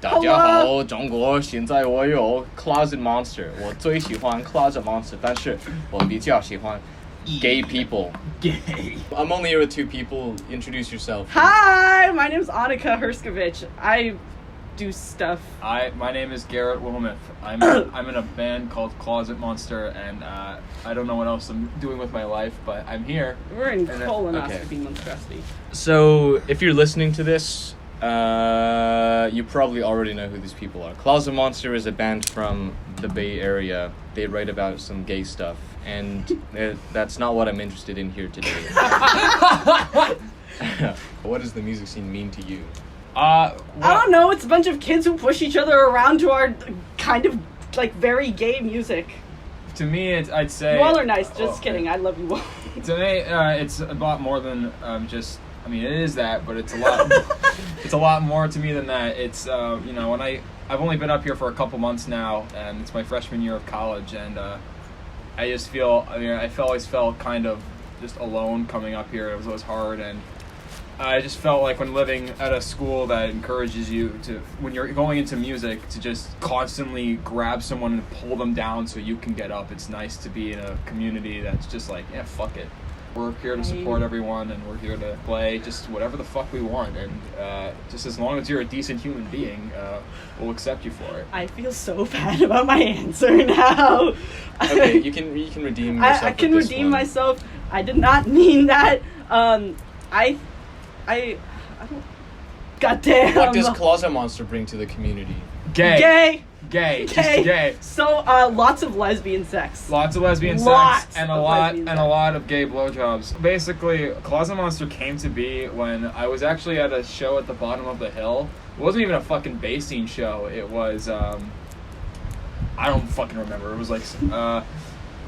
大家好，中国现在我有 closet monster， 我最喜欢 closet monster， 但是我比较喜欢 gay people. Gay. I'm only here with two people. Introduce yourself. Hi, my name's Annika Herskovich. I do stuff. My name is Garrett Wilmeth. I'm in a band called Closet Monster, and I don't know what else I'm doing with my life, but I'm here. We're in colonoscopy monstrosity. So, if you're listening to this, you probably already know who these people are. Closet Monster is a band from the Bay Area. They write about some gay stuff, and that's not what I'm interested in here today. What does the music scene mean to you? I don't know, it's a bunch of kids who push each other around to our kind of, like, very gay music. To me, I'd say... You all are nice, just kidding, I love you all. To me, it's a lot more than just... I mean, it is that, but it's a lot... it's a lot more to me than that. It's, you know, when I've only been up here for a couple months now, and it's my freshman year of college, and I just feel... I mean, I always felt kind of just alone coming up here. It was always hard, and I just felt like when living at a school that encourages you to, when you're going into music, to just constantly grab someone and pull them down so you can get up. It's nice to be in a community that's just like, yeah, fuck it. We're here to support everyone, and we're here to play just whatever the fuck we want, and just as long as you're a decent human being, we'll accept you for it. I feel so bad about my answer now. Okay, you can redeem yourself. I can redeem myself. I did not mean that. I don't... Goddamn. What does Closet Monster bring to the community? Gay. Just gay. So, lots of lesbian sex. Lots of lesbian sex and a lot of gay blowjobs. Basically, Closet Monster came to be when I was actually at a show at the bottom of the hill. It wasn't even a fucking bass scene show. It was I don't fucking remember. It was like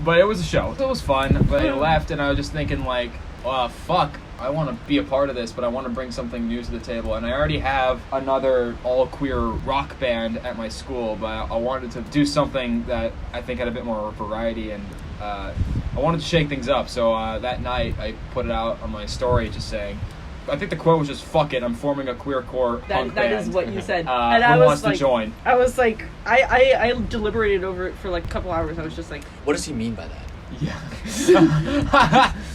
but it was a show. It was fun, but I left and I was just thinking like, fuck, I want to be a part of this, but I want to bring something new to the table. And I already have another all-queer rock band at my school, but I wanted to do something that I think had a bit more variety, and I wanted to shake things up. So that night, I put it out on my story just saying, I think the quote was just, fuck it, I'm forming a queercore punk band. That is what you said. And who wants to join? I was like, I deliberated over it for like a couple hours. I was just like... What does he mean by that? Yeah.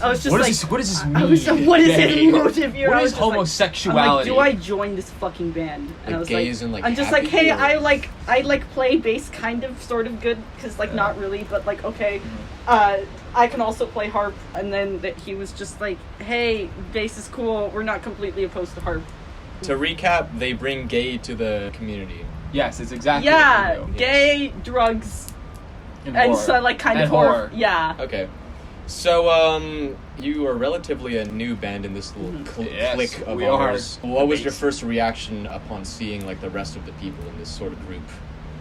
I was just what does this mean? I was like, what is his motive here? What is homosexuality? I'm like, do I join this fucking band? And like I was gays like, and, like, I'm just like, hey, or... I play bass kind of, sort of good, because like not really, but like okay, I can also play harp. And then he was just like, hey, bass is cool. We're not completely opposed to harp. To recap, they bring gay to the community. Yes, it's exactly what they do. Gay, drugs. And so like kind of horror. Yeah. Okay. So you are relatively a new band in this little clique of ours. What was your first reaction upon seeing like the rest of the people in this sort of group?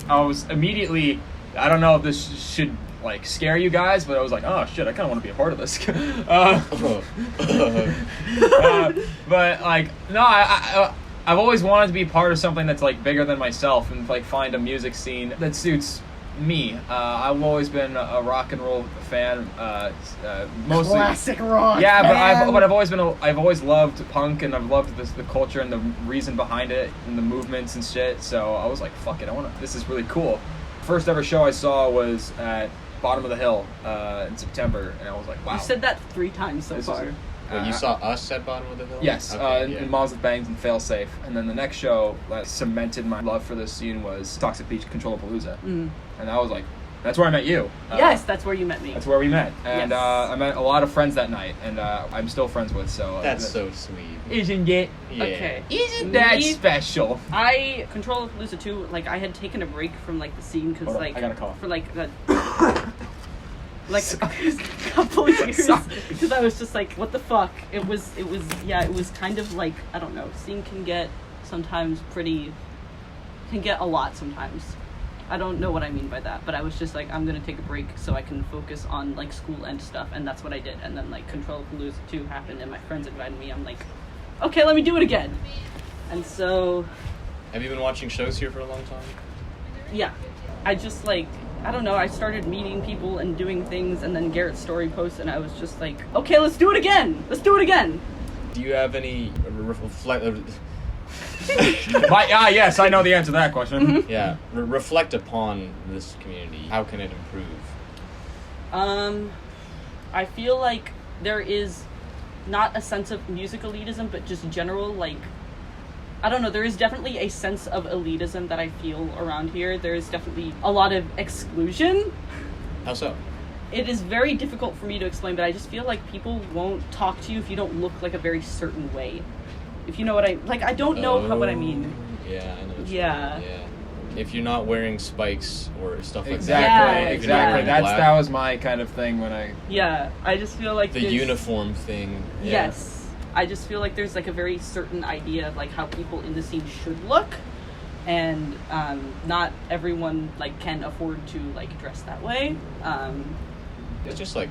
I was immediately, I don't know if this should like scare you guys, but I was like, oh shit, I kind of want to be a part of this. But like, no, I've always wanted to be part of something that's like bigger than myself, and like find a music scene that suits me. I've always been a rock and roll fan, mostly classic rock. Yeah, but I've always loved punk, and I've loved the culture and the reason behind it and the movements and shit. So I was like, fuck it, this is really cool. First ever show I saw was at Bottom of the Hill in September, and I was like, wow. You said that 3 times so far. Wait, you saw us at Bottom of the Hill? Yes, in Moms with Bangs and Failsafe. And then the next show that cemented my love for this scene was Toxic Beach Control-A-Palooza. And I was like, that's where I met you. Yes, that's where you met me. That's where we met. And yes. I met a lot of friends that night, and I'm still friends with, so... That's so sweet. Isn't it? Yeah. Okay. Isn't that special? Control-A-Palooza 2, like, I had taken a break from, like, the scene, because, like... I got a call. For, like, like a couple years, because I was just like, what the fuck? It was kind of like, I don't know, scene can get a lot sometimes. I don't know what I mean by that, but I was just like, I'm gonna take a break so I can focus on like school and stuff, and that's what I did. And then like Control-A-Palooza 2 happened, and my friends invited me. I'm like, okay, let me do it again. And so, have you been watching shows here for a long time? Yeah, I just like, I don't know, I started meeting people and doing things, and then Garrett's story posts, and I was just like, okay, let's do it again! Do you have any Yes, I know the answer to that question. Mm-hmm. Yeah, reflect upon this community. How can it improve? I feel like there is not a sense of music elitism, but just general, like, I don't know, there is definitely a sense of elitism that I feel around here. There is definitely a lot of exclusion. How so? It is very difficult for me to explain, but I just feel like people won't talk to you if you don't look like a very certain way. If you know what I... Like, I don't know what I mean. Yeah, I know what you Yeah. mean. Yeah. If you're not wearing spikes or stuff like Exactly, that. exactly. Yeah. That was my kind of thing when I... Yeah, I just feel like The there's- uniform thing. Yeah. Yes. I just feel like there's, like, a very certain idea of, like, how people in the scene should look. And not everyone, like, can afford to, like, dress that way. It's just like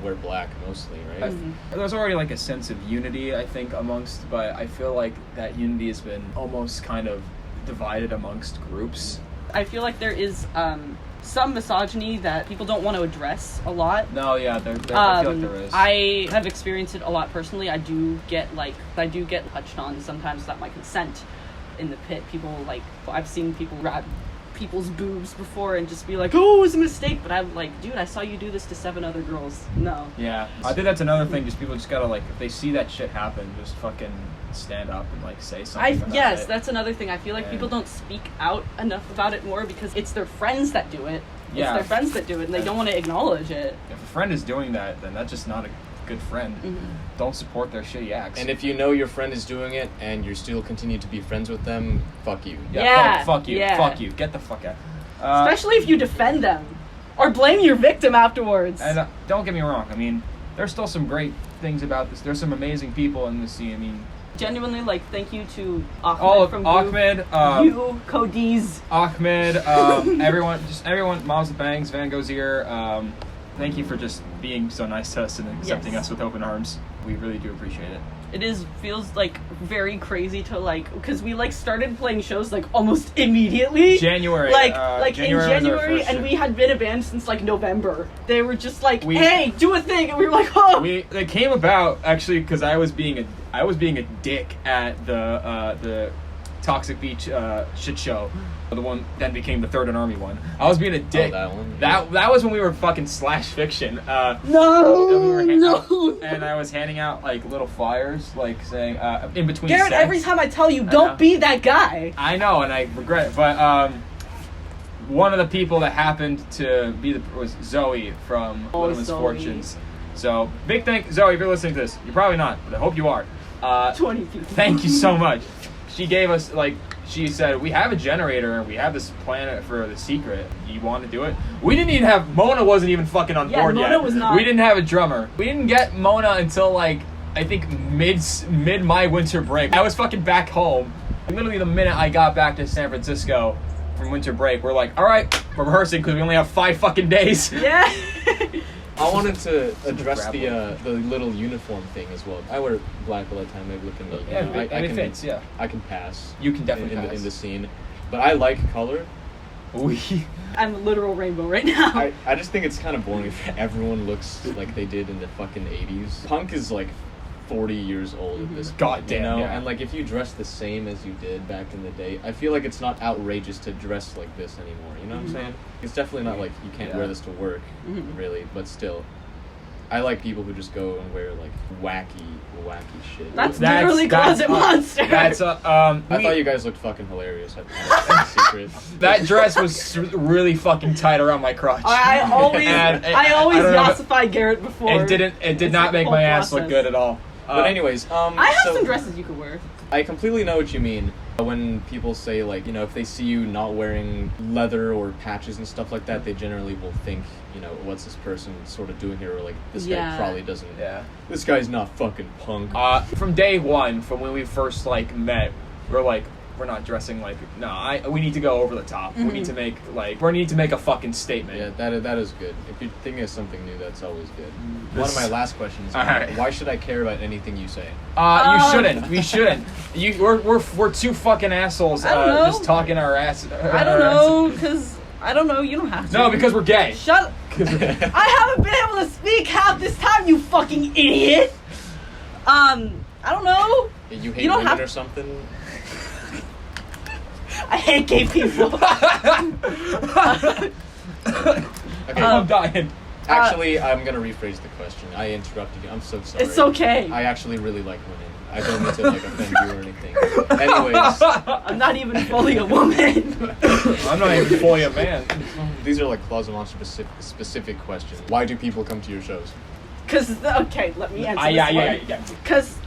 wear black mostly, right? There's already like a sense of unity, I think, amongst, but I feel like that unity has been almost kind of divided amongst groups. I feel like there is some misogyny that people don't want to address a lot. No, yeah, I feel like there is. I have experienced it a lot personally. I do get touched on sometimes without my consent in the pit. People, like, I've seen people grab people's boobs before and just be like, oh, it was a mistake, but I'm like, dude, I saw you do this to 7 other girls. No. Yeah, I think that's another thing. Just people just gotta, like, if they see that shit happen, just fucking stand up and, like, say something about Yes, it. that's another thing. I feel like people don't speak out enough about it more because it's their friends that do it. Yeah. It's their friends that do it, and they don't want to acknowledge it. If a friend is doing that, then that's just not a good friend. Don't support their shitty acts. And if you know your friend is doing it and you still continue to be friends with them, fuck you. Yeah, fuck you, yeah. fuck you, get the fuck out. Especially if you defend them or blame your victim afterwards. And don't get me wrong, I mean, there's still some great things about this. There's some amazing people in the scene. I mean, genuinely, like, thank you to Ahmed all of from Ahmed, you, Codiz, Ahmed, everyone, Moms with Bangs, Van Gozier. Thank you for just being so nice to us and accepting us with open arms. We really do appreciate it. It feels like very crazy to, like, because we, like, started playing shows, like, almost immediately. January. Like January in was our January, first and show. we had been a band since, like, November. They were just like, hey, do a thing, and we were like, oh. They came about actually because I was being a dick at the Toxic Beach shit show. The one then became the Third and Army one. I was being a dick. Oh, that one. That was when we were fucking Slash Fiction. No. And I was handing out, like, little flyers, like, saying in between. Garrett, sets. every time I tell you, don't be that guy. I know, and I regret it. But one of the people that happened to be was Zoe from Little Misfortunes. So big thank Zoe, if you're listening to this. You're probably not, but I hope you are. 20 people. Thank you so much. She gave us, like, she said, we have a generator and we have this plan for the secret. You want to do it? We didn't even have, Mona wasn't even fucking on board yet. Mona was not. We didn't have a drummer. We didn't get Mona until, like, I think mid my winter break. I was fucking back home. Literally the minute I got back to San Francisco from winter break, we're like, all right, we're rehearsing because we only have 5 fucking days. Yeah. I wanted to address the little uniform thing as well. I wear black all the time. Maybe look at me. Yeah, I and it can, fits, yeah. I can pass. You can definitely in pass. in the scene, but I like color. I'm a literal rainbow right now. I just think it's kind of boring if everyone looks like they did in the fucking 80s. Punk is like 40 years old at this point, Goddamn, you know? yeah. And like if you dress the same as you did back in the day, I feel like it's not outrageous to dress like this anymore, you know what I'm saying? It's definitely not like you can't wear this to work, really, but still. I like people who just go and wear like wacky shit. That's literally Closet Monster. That's I thought you guys looked fucking hilarious. That's a secret. That dress was really fucking tight around my crotch. I always I don't know, ossified Garrett before. It did not make my ass look good at all. But anyways, I have some dresses you could wear. I completely know what you mean when people say, like, you know, if they see you not wearing leather or patches and stuff like that, they generally will think, you know, what's this person sort of doing here, or like, this guy probably doesn't, this guy's not fucking punk. From day one, from when we first, like, met, we're like, we're not dressing like, we need to go over the top. We need to make a fucking statement. Yeah, that is good. If you're thinking of something new, that's always good. One of my last questions, right. Why should I care about anything you say? You shouldn't. We shouldn't. We're two fucking assholes just talking our ass. I don't know, because, I don't know, you don't have to. No, because we're gay. Shut up. I haven't been able to speak half this time, you fucking idiot. I don't know. You hate women or something? I hate gay people. Okay. I'm dying. Actually, I'm gonna rephrase the question. I interrupted you. I'm so sorry. It's okay. I actually really like women. I don't mean to like offend you or anything. Anyways, I'm not even fully a woman. I'm not even fully a man. these are like Closet Monster specific questions. Why do people come to your shows? Okay, let me answer Yeah. Because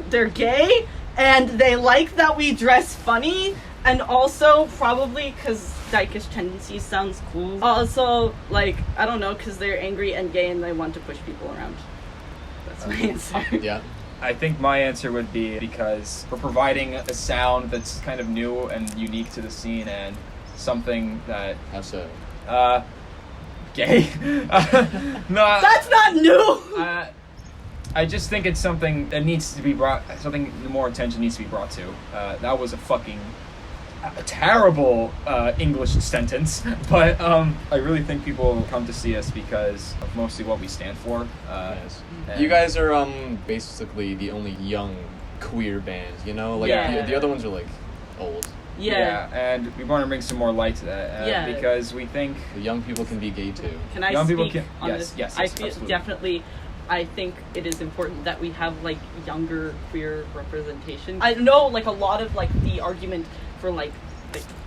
they're gay and they like that we dress funny, and also probably because dykish tendencies sounds cool. Also, like, I don't know, because they're angry and gay and they want to push people around. That's my answer. Yeah. I think my answer would be because we're providing a sound that's kind of new and unique to the scene and something that How so? gay. No, That's not new. I just think it's something that needs to be brought. Something more attention needs to be brought to. That was a terrible English sentence, but I really think people come to see us because of mostly what we stand for. Yes. You guys are basically the only young queer band, you know? Like Yeah. the other ones are like old. Yeah. and we want to bring some more light to that because we think The young people can be gay too. Can I young people speak can. on Yes, this? yes, I yes, feel absolutely. definitely. I think it is important that we have like younger queer representation. I know like a lot of like the argument for like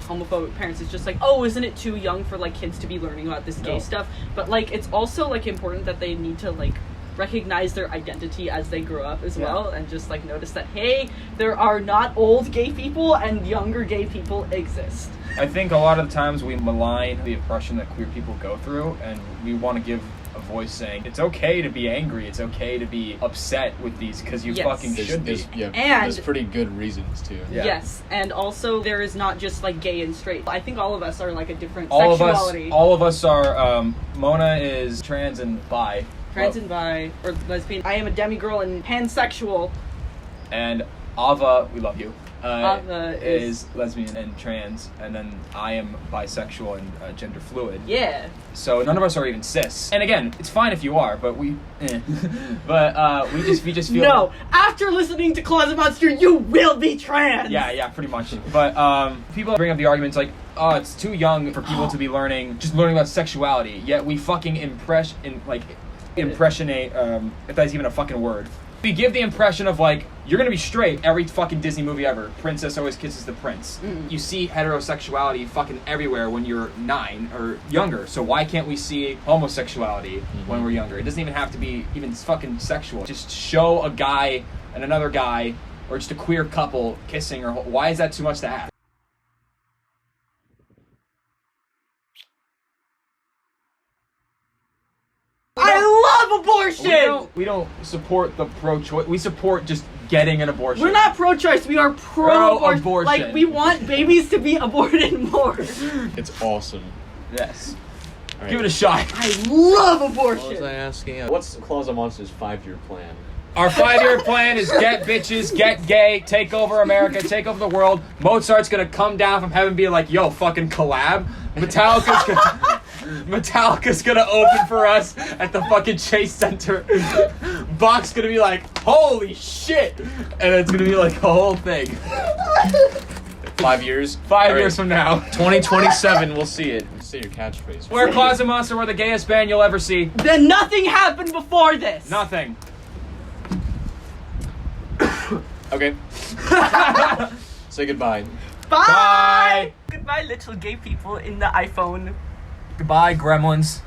homophobic parents is just like, oh, isn't it too young for like kids to be learning about this gay No. stuff? But like it's also like important that they need to like recognize their identity as they grow up as well, and just like notice that, hey, there are not old gay people and younger gay people exist. I think a lot of the times we malign the oppression that queer people go through, and we want to give a voice saying it's okay to be angry, it's okay to be upset with these because you Yes. fucking should be. Yeah, And- there's pretty good reasons too. Yeah. Yes, and also there is not just like gay and straight. I think all of us are like a different All sexuality. of us are. Mona is trans and bi. Trans and bi, or lesbian. I am a demigirl and pansexual. And Ava, we love you. Ava is lesbian and trans, and then I am bisexual and gender fluid. Yeah. So none of us are even cis. And again, it's fine if you are, but we just feel No, after listening to Closet Monster, you will be trans! Yeah, pretty much. But people bring up the arguments like, oh, it's too young for people to be learning about sexuality. Yet we fucking impressionate, if that's even a fucking word. We give the impression of like, you're gonna be straight every fucking Disney movie ever. Princess always kisses the prince. You see heterosexuality fucking everywhere when you're 9 or younger. So why can't we see homosexuality when we're younger? It doesn't even have to be even fucking sexual. Just show a guy and another guy, or just a queer couple kissing, or why is that too much to ask? I love abortion! We don't support the pro-choice. We support just getting an abortion. We're not pro-choice, we are pro-abortion. Pro-abortion. Like, we want babies to be aborted more. It's awesome. Yes. All right. Give it a shot. I love What was abortion. I asking? What's Closet Monster's 5-year plan? Our 5-year plan is get bitches, get gay, take over America, take over the world. Mozart's gonna come down from heaven and be like, yo, fucking collab. Metallica's gonna open for us at the fucking Chase Center. Bach's gonna be like, holy shit! And it's gonna be like a whole thing. 5 years? 5 All years right. from now. 2027, we'll see it. Say your catchphrase. We're Closet Monster, we're the gayest band you'll ever see. Then nothing happened before this. Nothing. Okay. Say goodbye. Bye. Bye. Goodbye, little gay people in the iPhone. Goodbye, gremlins.